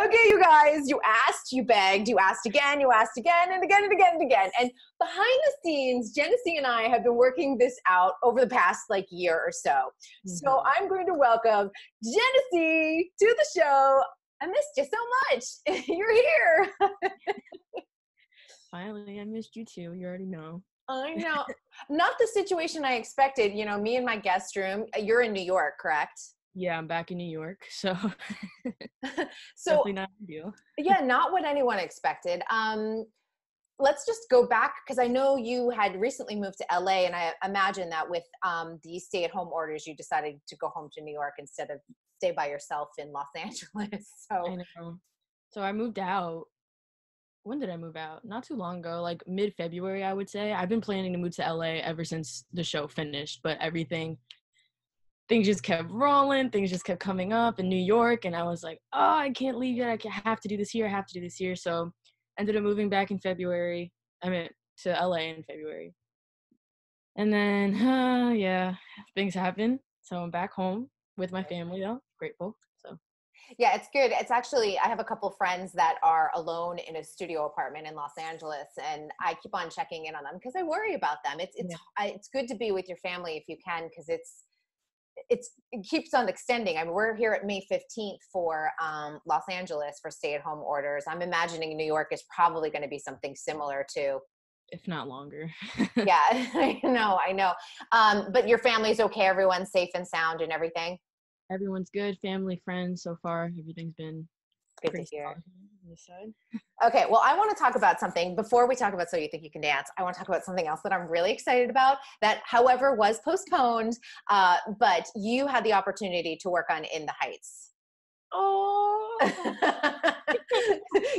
Okay, you guys, you asked, you begged, you asked again, and again, and again, and again. And behind the scenes, Genessy and I have been working this out over the past year or so. Mm-hmm. So I'm going to welcome Genessy to the show. I missed you so much. You're here. Finally, I missed you too. You already know. I know. Not the situation I expected. You know, me in my guest room. You're in New York, correct? Yeah, I'm back in New York, so definitely not ideal. Yeah, not what anyone expected. Let's just go back, because I know you had recently moved to LA, and I imagine that with the stay-at-home orders, you decided to go home to New York instead of stay by yourself in Los Angeles. So I know. So I moved out. When did I move out? Not too long ago, like mid-February, I would say. I've been planning to move to LA ever since the show finished, but things just kept rolling. Things just kept coming up in New York. And I was like, oh, I can't leave yet. I have to do this here. So ended up moving back in February. I mean, to LA in February. And then, yeah, things happen. So I'm back home with my family, though. Grateful. So. Yeah, it's good. It's actually, I have a couple friends that are alone in a studio apartment in Los Angeles, and I keep on checking in on them because I worry about them. It's good to be with your family if you can, because it keeps on extending. I mean, we're here at May 15th for Los Angeles for stay-at-home orders. I'm imagining New York is probably going to be something similar too. If not longer. Yeah, I know. But your family's okay? Everyone's safe and sound and everything? Everyone's good. Family, friends, so far, everything's been good to hear. On this side. Okay, well, I want to talk about something. Before we talk about So You Think You Can Dance, I want to talk about something else that I'm really excited about that, however, was postponed, but you had the opportunity to work on In the Heights. Oh.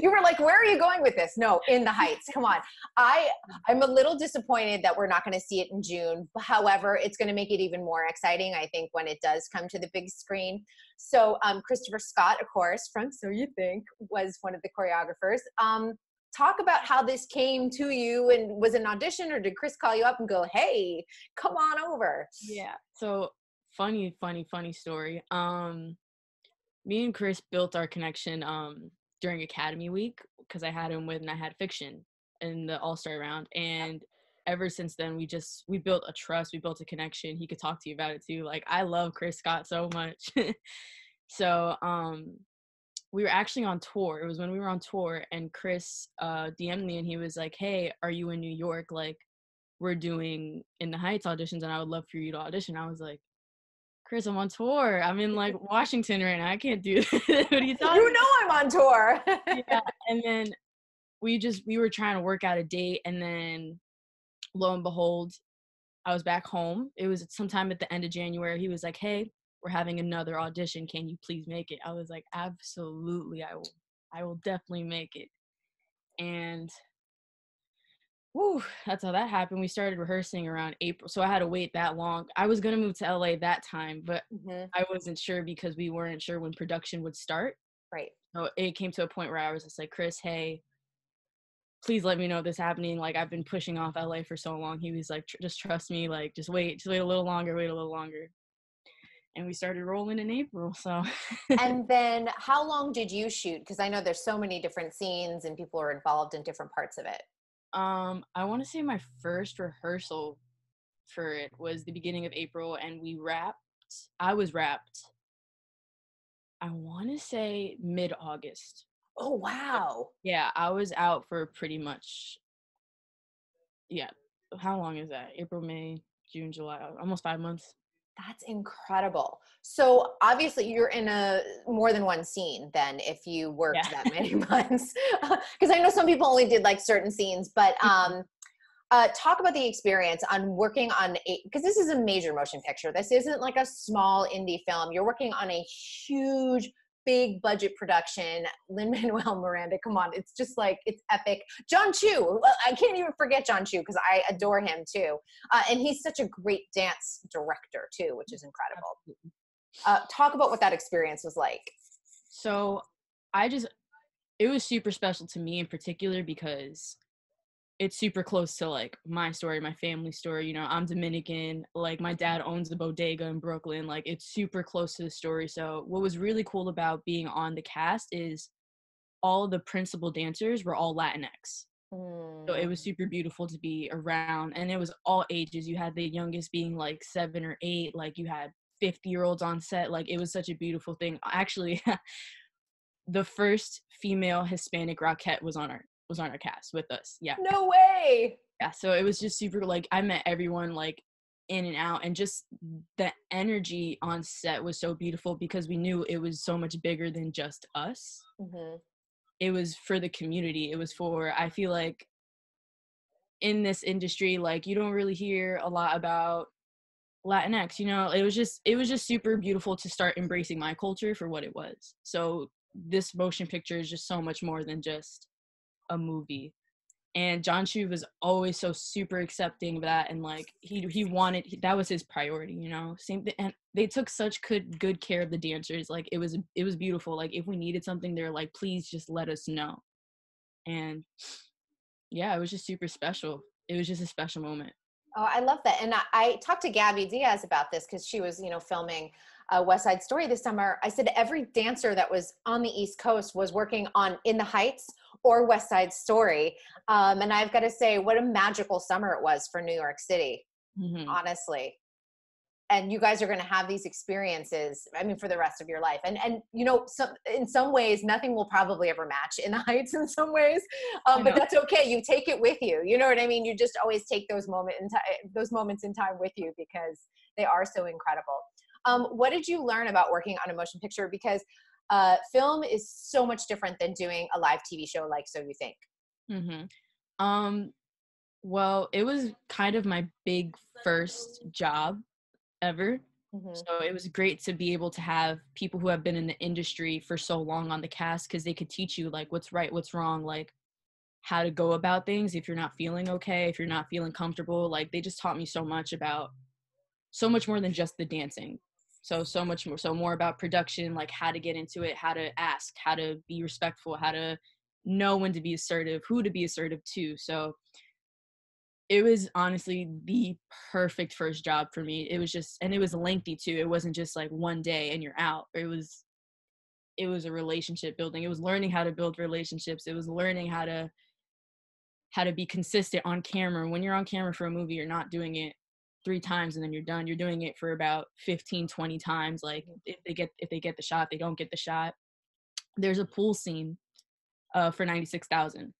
You were like, where are you going with this? No, In the Heights. Come on. I'm a little disappointed that we're not going to see it in June. However, it's going to make it even more exciting, I think, when it does come to the big screen. So Christopher Scott, of course, from So You Think, was one of the choreographers. Talk about how this came to you, and was it an audition, or did Chris call you up and go, hey, come on over? Yeah. So funny story. Me and Chris built our connection during Academy Week, because I had him with, and I had Fiction in the All-Star round, and ever since then we built a trust, we built a connection. He could talk to you about it too. Like, I love Chris Scott so much. So we were actually on tour. It was when we were on tour, and Chris DM'd me, and he was like, hey, are you in New York? Like, we're doing In the Heights auditions, and I would love for you to audition. I was like, Chris, I'm on tour. I'm in Washington right now. I can't do this. What are you talking about? I'm on tour. Yeah. And then we were trying to work out a date, and then lo and behold, I was back home. It was sometime at the end of January. He was like, hey, we're having another audition. Can you please make it? I was like, absolutely. I will definitely make it. And that's how that happened. We started rehearsing around April, so I had to wait that long. I was going to move to LA that time, but I wasn't sure, because we weren't sure when production would start. Right. So it came to a point where I was just like, Chris, hey, please let me know this happening. Like, I've been pushing off LA for so long. He was like, just trust me. Like, just wait a little longer. And we started rolling in April. So. And then how long did you shoot? Because I know there's so many different scenes and people are involved in different parts of it. I want to say my first rehearsal for it was the beginning of April, and I was wrapped, I want to say mid-August. Oh, wow. Yeah, I was out for pretty much, yeah. How long is that? April, May, June, July, almost 5 months. That's incredible. So obviously you're in more than one scene then, if you worked that many months, because I know some people only did certain scenes, but talk about the experience on working on because this is a major motion picture. This isn't like a small indie film. You're working on a huge, big budget production. Lin-Manuel Miranda, come on. It's just it's epic. John Chu, I can't even forget John Chu, because I adore him too. And he's such a great dance director too, which is incredible. Talk about what that experience was like. So it was super special to me in particular, because it's super close to my story, my family story. You know, I'm Dominican. My dad owns a bodega in Brooklyn. It's super close to the story. So what was really cool about being on the cast is all the principal dancers were all Latinx. So it Mm. was super beautiful to be around, and it was all ages. You had the youngest being like 7 or 8, like you had 50-year-olds on set. Like it was such a beautiful thing. Actually, the first female Hispanic Rockette was on our cast with us. Yeah. No way. Yeah. So it was just super, like, I met everyone like in and out, and just the energy on set was so beautiful because we knew it was so much bigger than just us. Mm-hmm. It was for the community. It was for, I feel like in this industry, like you don't really hear a lot about Latinx, you know. It was just super beautiful to start embracing my culture for what it was. So this motion picture is just so much more than just a movie. And John Chu was always so super accepting of that, and like he wanted, that was his priority, you know. Same thing, and they took such good care of the dancers. Like it was beautiful. Like if we needed something, they're like, please just let us know. And yeah, it was just super special. It was just a special moment. Oh, I love that. And I talked to Gabby Diaz about this because she was, filming West Side Story this summer. I said every dancer that was on the East Coast was working on In the Heights or West Side Story. And I've got to say, what a magical summer it was for New York City, Mm-hmm. honestly. And you guys are going to have these experiences, I mean, for the rest of your life. And in some ways, nothing will probably ever match In the Heights in some ways, but that's okay. You take it with you. You know what I mean? You just always take those moments in time with you because they are so incredible. What did you learn about working on a motion picture? Because film is so much different than doing a live TV show like So You Think. Mm-hmm. Well, it was kind of my big first job ever. Mm-hmm. So it was great to be able to have people who have been in the industry for so long on the cast, because they could teach you like what's right, what's wrong, like how to go about things if you're not feeling okay, if you're not feeling comfortable. Like they just taught me so much more than just the dancing. So much more, so more about production, like how to get into it, how to ask, how to be respectful, how to know when to be assertive, who to be assertive to. So it was honestly the perfect first job for me. It was just, and it was lengthy too. It wasn't just like one day and you're out. It was a relationship building. It was learning how to build relationships. It was learning how to be consistent on camera. When you're on camera for a movie, you're not doing it 3 times and then you're done. You're doing it for about 15, 20 times. Like if they get the shot, they don't get the shot. There's a pool scene for 96,000.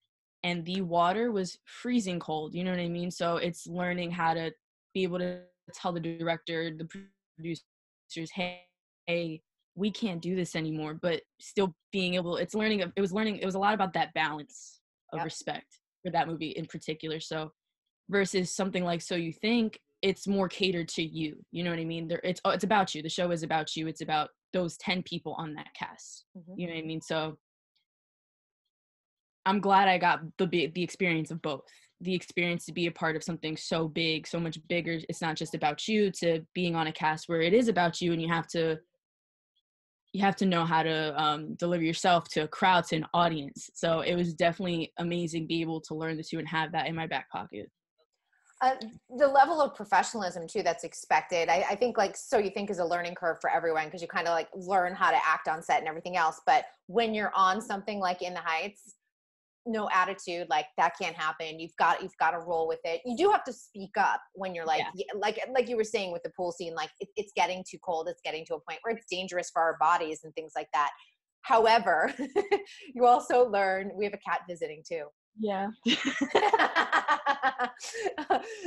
And the water was freezing cold, you know what I mean? So it's learning how to be able to tell the director, the producers, hey, we can't do this anymore, but still being able, it was a lot about that balance of Yep. respect for that movie in particular. So versus something like So You Think, it's more catered to you, you know what I mean? It's about you. The show is about you. It's about those 10 people on that cast. Mm-hmm. You know what I mean? So I'm glad I got the experience of both. The experience to be a part of something so big, so much bigger. It's not just about you, to being on a cast where it is about you, and you have to know how to deliver yourself to a crowd, to an audience. So it was definitely amazing be able to learn the two and have that in my back pocket. The level of professionalism too that's expected. I think like So You Think is a learning curve for everyone because you kind of like learn how to act on set and everything else. But when you're on something like In the Heights, no attitude, like that can't happen. You've got to roll with it. You do have to speak up when you're like, Yeah. like you were saying with the pool scene, like it's getting too cold. It's getting to a point where it's dangerous for our bodies and things like that. However, you also learn, we have a cat visiting too. Yeah.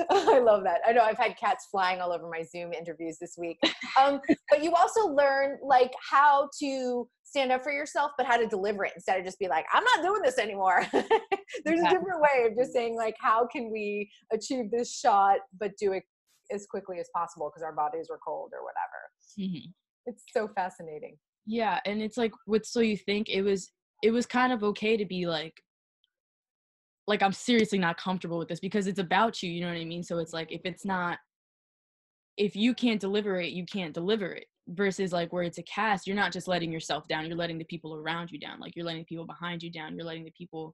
I love that. I know I've had cats flying all over my Zoom interviews this week. But you also learn like how to stand up for yourself, but how to deliver it instead of just be like, I'm not doing this anymore. There's a different way of just saying like, how can we achieve this shot, but do it as quickly as possible because our bodies are cold or whatever. Mm-hmm. It's so fascinating. Yeah. And it's like with So You Think, it was kind of okay to be like I'm seriously not comfortable with this because it's about you, you know what I mean? So it's like, if you can't deliver it, you can't deliver it. Versus like where it's a cast, you're not just letting yourself down, you're letting the people around you down. Like you're letting the people behind you down, you're letting the people,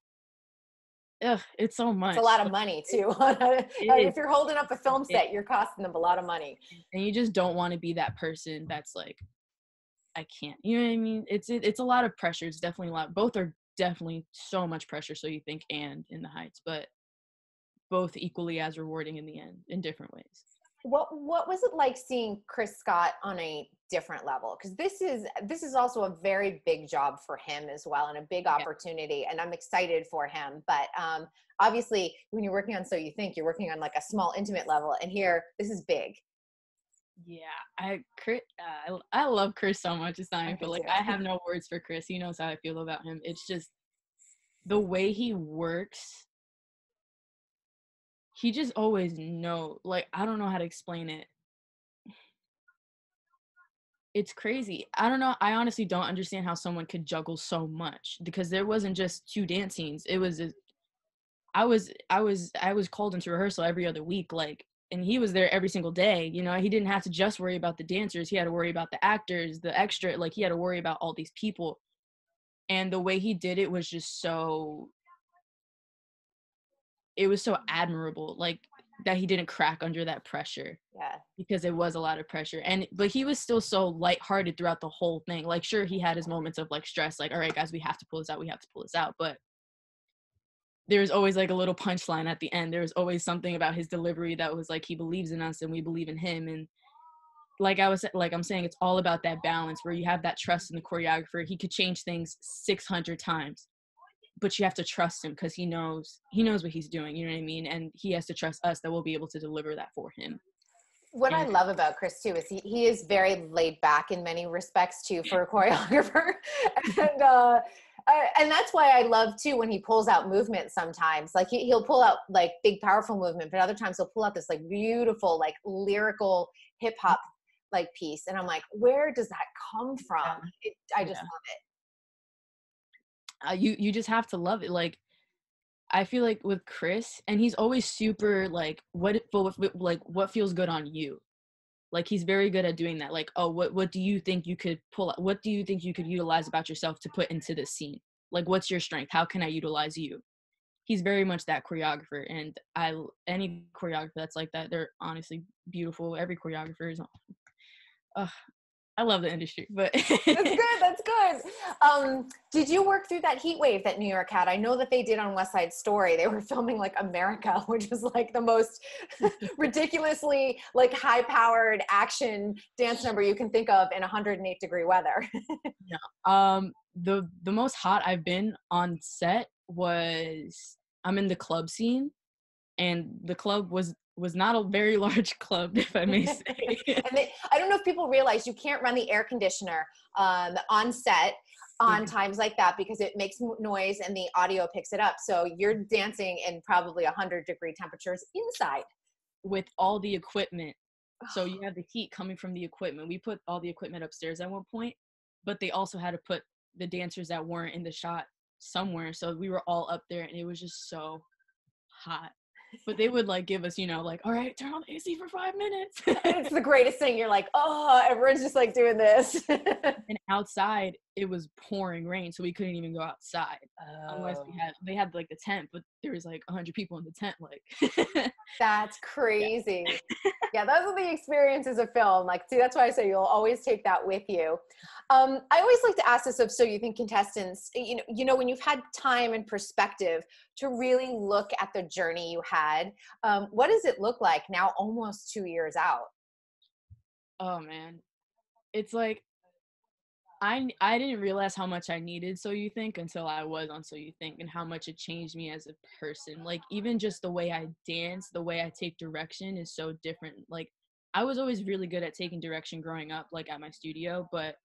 it's so much. It's a lot of money too. If you're holding up a film set, you're costing them a lot of money. And you just don't want to be that person that's like, I can't, you know what I mean? It's a lot of pressure. It's definitely a lot. Both are definitely so much pressure, So You Think, and In the Heights, but both equally as rewarding in the end in different ways. What was it like seeing Chris Scott on a different level? Because this is also a very big job for him as well, and a big opportunity, and I'm excited for him. But obviously, when you're working on So You Think, you're working on like a small, intimate level, and here, this is big. Yeah, I love Chris so much. It's not even feel like I have no words for Chris. He knows how I feel about him. It's just the way he works. He just always know. Like, I don't know how to explain it. It's crazy. I don't know. I honestly don't understand how someone could juggle so much, because there wasn't just 2 dance scenes. It was I was called into rehearsal every other week, like, and he was there every single day. You know, he didn't have to just worry about the dancers. He had to worry about the actors, the extra, like, he had to worry about all these people. And the way he did it was just it was so admirable, like, that he didn't crack under that pressure. Yeah. Because it was a lot of pressure. But he was still so lighthearted throughout the whole thing. Like, sure, he had his moments of like stress, like, all right, guys, we have to pull this out. But there was always like a little punchline at the end. There was always something about his delivery that was like, he believes in us and we believe in him. And I'm saying, it's all about that balance where you have that trust in the choreographer. He could change things 600 times, but you have to trust him because he knows what he's doing. You know what I mean? And he has to trust us that we'll be able to deliver that for him. What I love about Chris too is he is very laid back in many respects too for a choreographer, and that's why I love too when he pulls out movement sometimes. Like he'll pull out like big powerful movement, but other times he'll pull out this like beautiful like lyrical hip hop like piece, and I'm like, where does that come from? I just love it. You just have to love it. Like, I feel like with Chris, and he's always super like, what feels good on you. Like, he's very good at doing that. Like, oh, what do you think you could pull out? What do you think you could utilize about yourself to put into this scene? Like, what's your strength? How can I utilize you? He's very much that choreographer, and any choreographer that's like that, they're honestly beautiful. Every choreographer is, I love the industry, but That's good. Did you work through that heat wave that New York had? I know that they did on West Side Story. They were filming like America, which was like the most ridiculously like high powered action dance number you can think of in 108-degree weather. Yeah. The most hot I've been on set was, I'm in the club scene, and the club was not a very large club, if I may say. And I don't know if people realize you can't run the air conditioner on set on times like that because it makes noise and the audio picks it up. So you're dancing in probably 100-degree temperatures inside. With all the equipment. So you have the heat coming from the equipment. We put all the equipment upstairs at one point, but they also had to put the dancers that weren't in the shot somewhere. So we were all up there, and it was just so hot. But they would like give us, like, all right, turn on the AC for 5 minutes. It's the greatest thing. You're like, oh, everyone's just like doing this. And outside, it was pouring rain, so we couldn't even go outside unless they had like the tent, but there was like 100 people in the tent. Like, that's crazy. Yeah, those are the experiences of film. Like, see, that's why I say you'll always take that with you. I always like to ask this of So You Think contestants, when you've had time and perspective to really look at the journey you had, what does it look like now almost 2 years out? Oh man, it's like, I didn't realize how much I needed So You Think until I was on So You Think, and how much it changed me as a person. Like, even just the way I dance, the way I take direction is so different. Like, I was always really good at taking direction growing up, like at my studio, but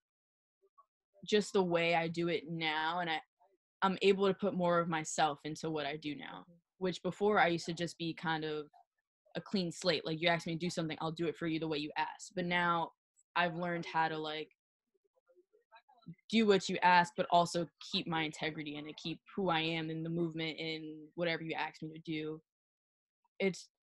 just the way I do it now, and I'm able to put more of myself into what I do now, which before I used to just be kind of a clean slate. Like, you ask me to do something, I'll do it for you the way you ask. But now I've learned how to like do what you ask, but also keep my integrity and keep who I am in the movement and whatever you ask me to do.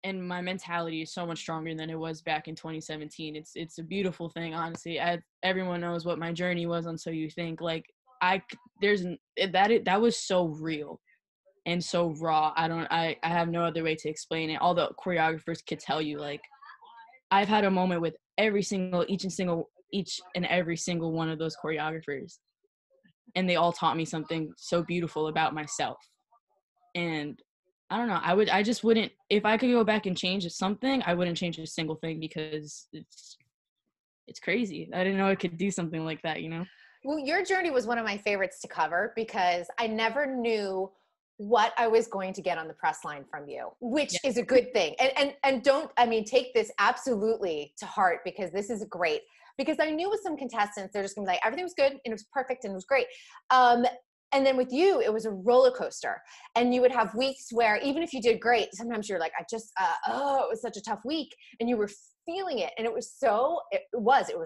And my mentality is so much stronger than it was back in 2017. It's a beautiful thing, honestly. Everyone knows what my journey was on So You Think. Like, that was so real and so raw. I have no other way to explain it. All the choreographers could tell you, like, I've had a moment with each and every single one of those choreographers. and they all taught me something so beautiful about myself. And I don't know, I just wouldn't, if I could go back and change something, I wouldn't change a single thing, because it's crazy. I didn't know I could do something like that, you know? Well, your journey was one of my favorites to cover because I never knew what I was going to get on the press line from you, which Yeah. is a good thing. And don't, I mean, take this absolutely to heart, because this is great. Because I knew with some contestants, they're just gonna be like, everything was good and it was perfect and it was great. And then with you, it was a roller coaster. And you would have weeks where even if you did great, sometimes you're like, it was such a tough week. And you were feeling it. And it was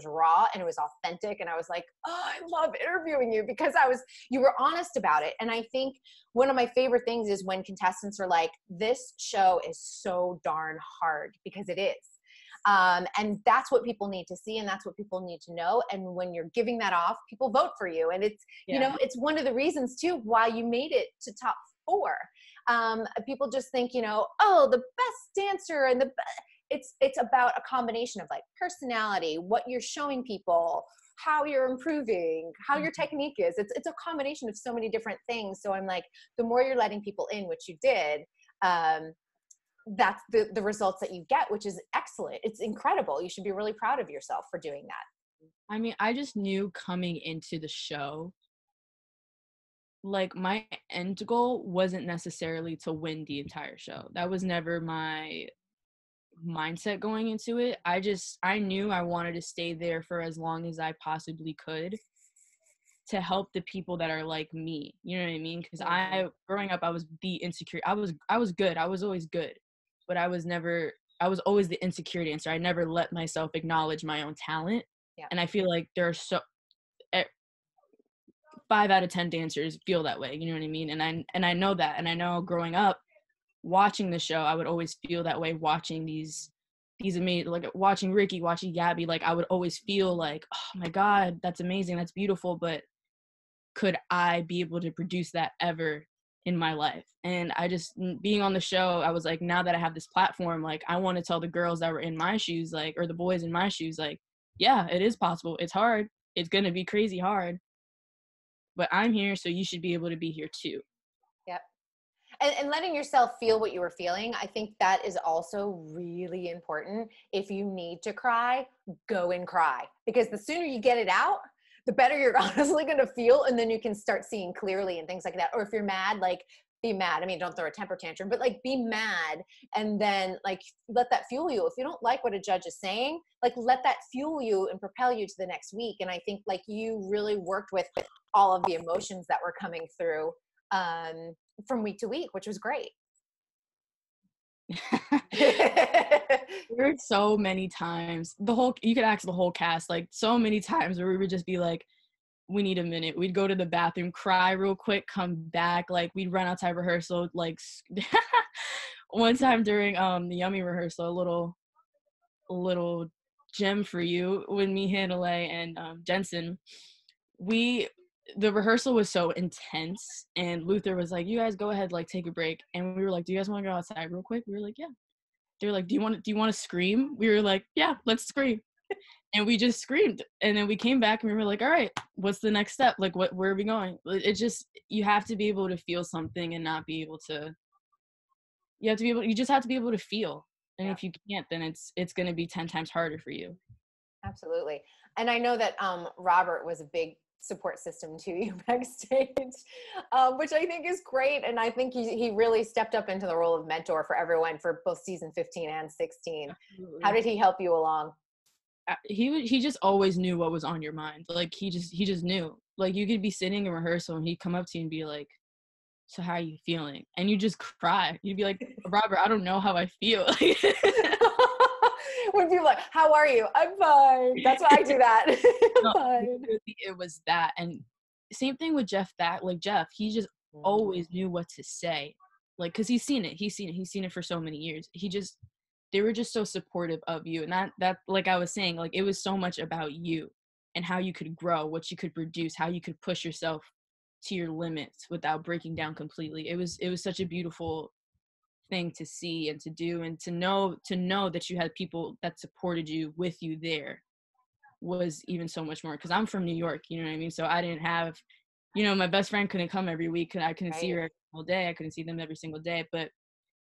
raw and it was authentic. And I was like, oh, I love interviewing you, because you were honest about it. And I think one of my favorite things is when contestants are like, this show is so darn hard, because it is. And that's what people need to see, and that's what people need to know. And when you're giving that off, people vote for you. And it's, it's one of the reasons too why you made it to top 4. People just think, oh, the best dancer and it's about a combination of like personality, what you're showing people, how you're improving, how your technique is. It's a combination of so many different things. So I'm like, the more you're letting people in, which you did, that's the results that you get, which is excellent. It's incredible. You should be really proud of yourself for doing that. I mean, I just knew coming into the show, like, my end goal wasn't necessarily to win the entire show. That was never my mindset going into it. I knew I wanted to stay there for as long as I possibly could, to help the people that are like me. You know what I mean? Because growing up, I was the insecure. I was good. I was always good. But I was always the insecure dancer. I never let myself acknowledge my own talent. Yeah. And I feel like there are 5 out of 10 dancers feel that way. You know what I mean? And I know that. And I know growing up, watching the show, I would always feel that way, watching these amazing, like watching Ricky, watching Gabby, like I would always feel like, oh my God, that's amazing. That's beautiful. But could I be able to produce that ever in my life? And I just, being on the show, I was like, now that I have this platform, like I want to tell the girls that were in my shoes, like, or the boys in my shoes, like, yeah, it is possible. It's hard. It's going to be crazy hard, but I'm here, so you should be able to be here too. Yep. And letting yourself feel what you were feeling, I think that is also really important. If you need to cry, go and cry, because the sooner you get it out, the better you're honestly going to feel. And then you can start seeing clearly and things like that. Or if you're mad, like be mad. I mean, don't throw a temper tantrum, but like be mad and then like let that fuel you. If you don't like what a judge is saying, like let that fuel you and propel you to the next week. And I think like you really worked with all of the emotions that were coming through from week to week, which was great. There were so many times, you could ask the whole cast, like so many times where we would just be like, we need a minute. We'd go to the bathroom, cry real quick, come back. Like we'd run outside rehearsal. Like one time during the Yummy rehearsal, a little gem for you, when me, Hanalei, and Jensen, the rehearsal was so intense, and Luther was like, you guys go ahead, like take a break. And we were like, do you guys want to go outside real quick? We were like, yeah. They were like, do you want to scream? We were like, yeah, let's scream. And we just screamed. And then we came back and we were like, all right, what's the next step? Like, where are we going? It just, you have to be able to feel something and not be able to, you just have to be able to feel. And if you can't, then it's going to be 10 times harder for you. Absolutely. And I know that Robert was a big support system to you backstage, which I think is great. And I think he really stepped up into the role of mentor for everyone for both season 15 and 16. Absolutely. How did he help you along? He just always knew what was on your mind. Like he just knew. Like you could be sitting in rehearsal and he'd come up to you and be like, so how are you feeling? And you just cry. You'd be like, Robert, I don't know how I feel. When people are like, how are you? I'm fine. That's why I do that. I'm fine. It was that. And same thing with Jeff, Jeff, he just always knew what to say. Like, cause he's seen it for so many years. They were just so supportive of you. And that, like I was saying, like, it was so much about you and how you could grow, what you could produce, how you could push yourself to your limits without breaking down completely. It was such a beautiful thing to see and to do, and to know that you had people that supported you with you there was even so much more, because I'm from New York, you know what I mean? So I didn't have you know, my best friend couldn't come every week and I couldn't see Right. her every single day. I couldn't see them every single day. But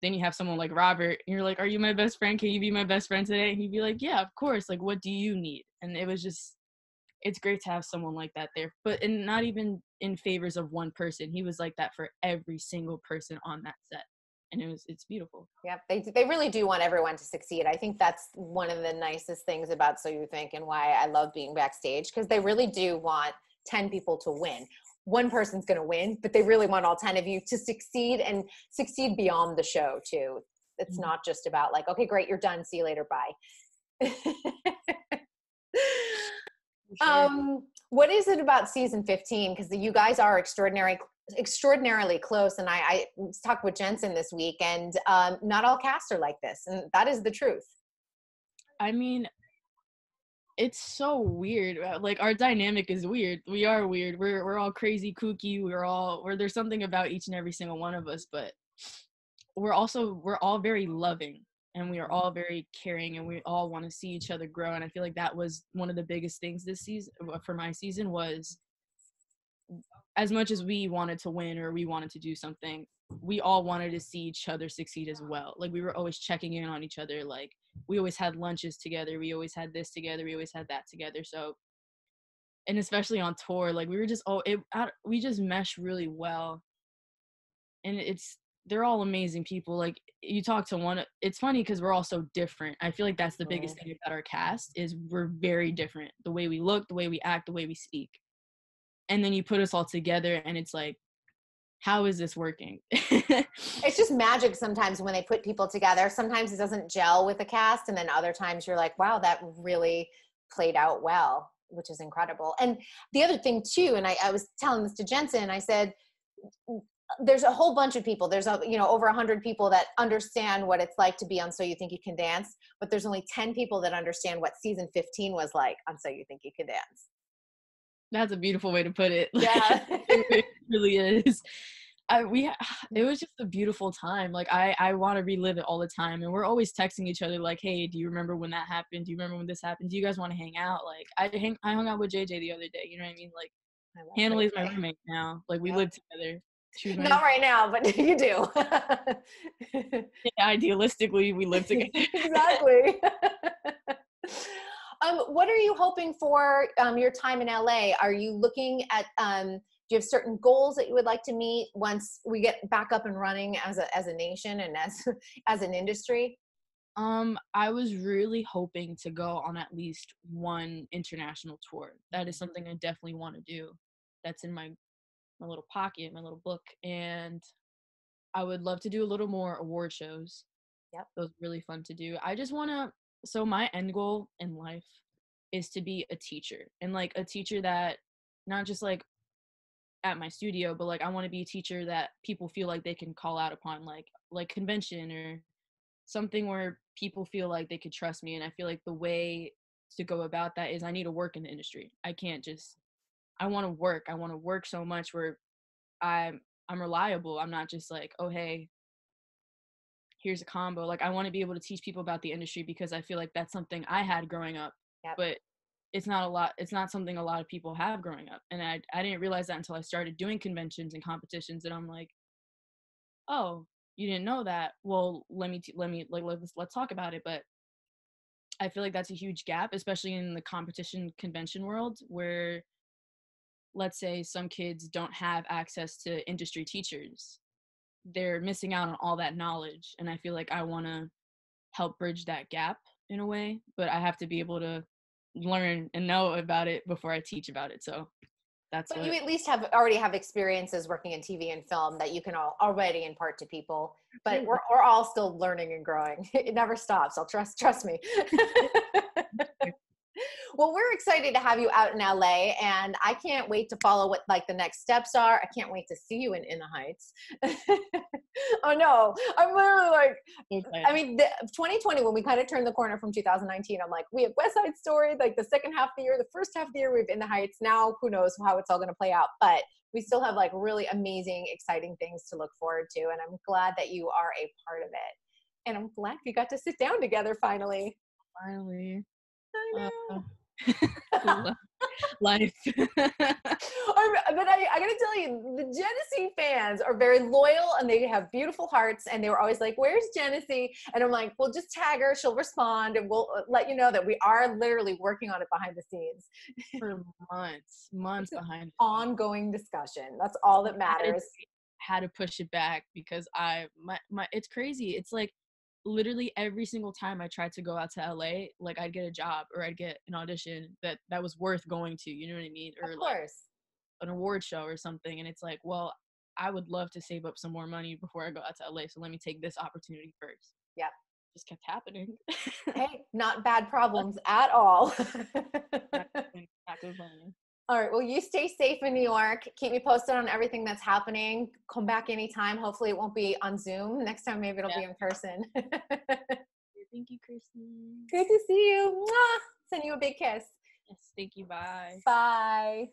then you have someone like Robert and you're like, are you my best friend? Can you be my best friend today? And he'd be like, yeah, of course. Like, what do you need? And it was just, it's great to have someone like that there, but and not even in favors of one person. He was like that for every single person on that set. And it's beautiful. Yeah, they really do want everyone to succeed. I think that's one of the nicest things about So You Think and why I love being backstage, because they really do want 10 people to win. One person's going to win, but they really want all 10 of you to succeed and succeed beyond the show too. It's not just about like, okay, great, you're done. See you later. Bye. Sure. What is it about season 15? Because you guys are extraordinarily close. And I talked with Jensen this week, and not all casts are like this. And that is the truth. I mean, it's so weird. Like, our dynamic is weird. We are weird. We're all crazy, kooky. There's something about each and every single one of us, but we're all very loving, and we are all very caring, and we all want to see each other grow. And I feel like that was one of the biggest things this season for my season, was as much as we wanted to win or we wanted to do something, we all wanted to see each other succeed as well. Like, we were always checking in on each other. Like, we always had lunches together. We always had this together. We always had that together. So, and especially on tour, like, we were just, we just mesh really well. And they're all amazing people. Like, you talk to one, it's funny because we're all so different. I feel like that's the biggest thing about our cast, is we're very different. The way we look, the way we act, the way we speak. And then you put us all together and it's like, how is this working? It's just magic sometimes when they put people together. Sometimes it doesn't gel with the cast, and then other times you're like, wow, that really played out well, which is incredible. And the other thing too, and I was telling this to Jensen, I said, there's a whole bunch of people. There's over 100 people that understand what it's like to be on So You Think You Can Dance, but there's only 10 people that understand what season 15 was like on So You Think You Can Dance. That's a beautiful way to put it. Yeah. It really is. It was just a beautiful time. Like, I want to relive it all the time. And we're always texting each other like, hey, do you remember when that happened? Do you remember when this happened? Do you guys want to hang out? Like, I hung out with JJ the other day. You know what I mean? Like, Hannah is my roommate now. Like, we live together. Not right now, but you do. Yeah, idealistically, we live together. Exactly. What are you hoping for your time in LA? Are you looking at, do you have certain goals that you would like to meet once we get back up and running as a nation and as an industry? I was really hoping to go on at least one international tour. That is something I definitely want to do. That's in my little pocket, my little book. And I would love to do a little more award shows. Yep. Those are really fun to do. I just want to, so my end goal in life is to be a teacher, and like a teacher that not just like at my studio, but like I want to be a teacher that people feel like they can call out upon, like convention or something where people feel like they could trust me. And I feel like the way to go about that is I need to work in the industry. I want to work so much where I'm reliable. I'm not just like, oh, hey, here's a combo. Like, I want to be able to teach people about the industry, because I feel like that's something I had growing up. Yep. But it's not something a lot of people have growing up. And I didn't realize that until I started doing conventions and competitions, and I'm like, oh, you didn't know that? Well, let's talk about it. But I feel like that's a huge gap, especially in the competition convention world, where let's say some kids don't have access to industry teachers. They're missing out on all that knowledge. And I feel like I want to help bridge that gap in a way, but I have to be able to learn and know about it before I teach about it. So that's But you at least already have experiences working in TV and film that you can already impart to people. But we're all still learning and growing. It never stops. Trust me. Well, we're excited to have you out in LA, and I can't wait to follow what like the next steps are. I can't wait to see you in the Heights. Oh no, I'm literally like, okay. I mean, 2020, when we kind of turned the corner from 2019, I'm like, we have West Side Story, like the second half of the year, the first half of the year, we have In the Heights. Now, who knows how it's all going to play out, but we still have like really amazing, exciting things to look forward to. And I'm glad that you are a part of it. And I'm glad we got to sit down together finally. Finally. I know. Life. But I gotta tell you, the Genessy fans are very loyal and they have beautiful hearts, and they were always like, where's Genessy? And I'm like, well, just tag her, she'll respond, and we'll let you know that we are literally working on it behind the scenes. For months behind. Ongoing discussion. That's all that matters. Had to push it back because it's crazy. It's like literally every single time I tried to go out to LA, like I'd get a job or I'd get an audition that was worth going to, you know what I mean? Or of course. Like an award show or something. And it's like, well, I would love to save up some more money before I go out to LA. So let me take this opportunity first. Yep. Just kept happening. Hey, not bad problems at all. Not good money. All right. Well, you stay safe in New York. Keep me posted on everything that's happening. Come back anytime. Hopefully it won't be on Zoom. Next time, maybe it'll be in person. Thank you, Kristyn. Great to see you. Mwah! Send you a big kiss. Yes, thank you. Bye. Bye.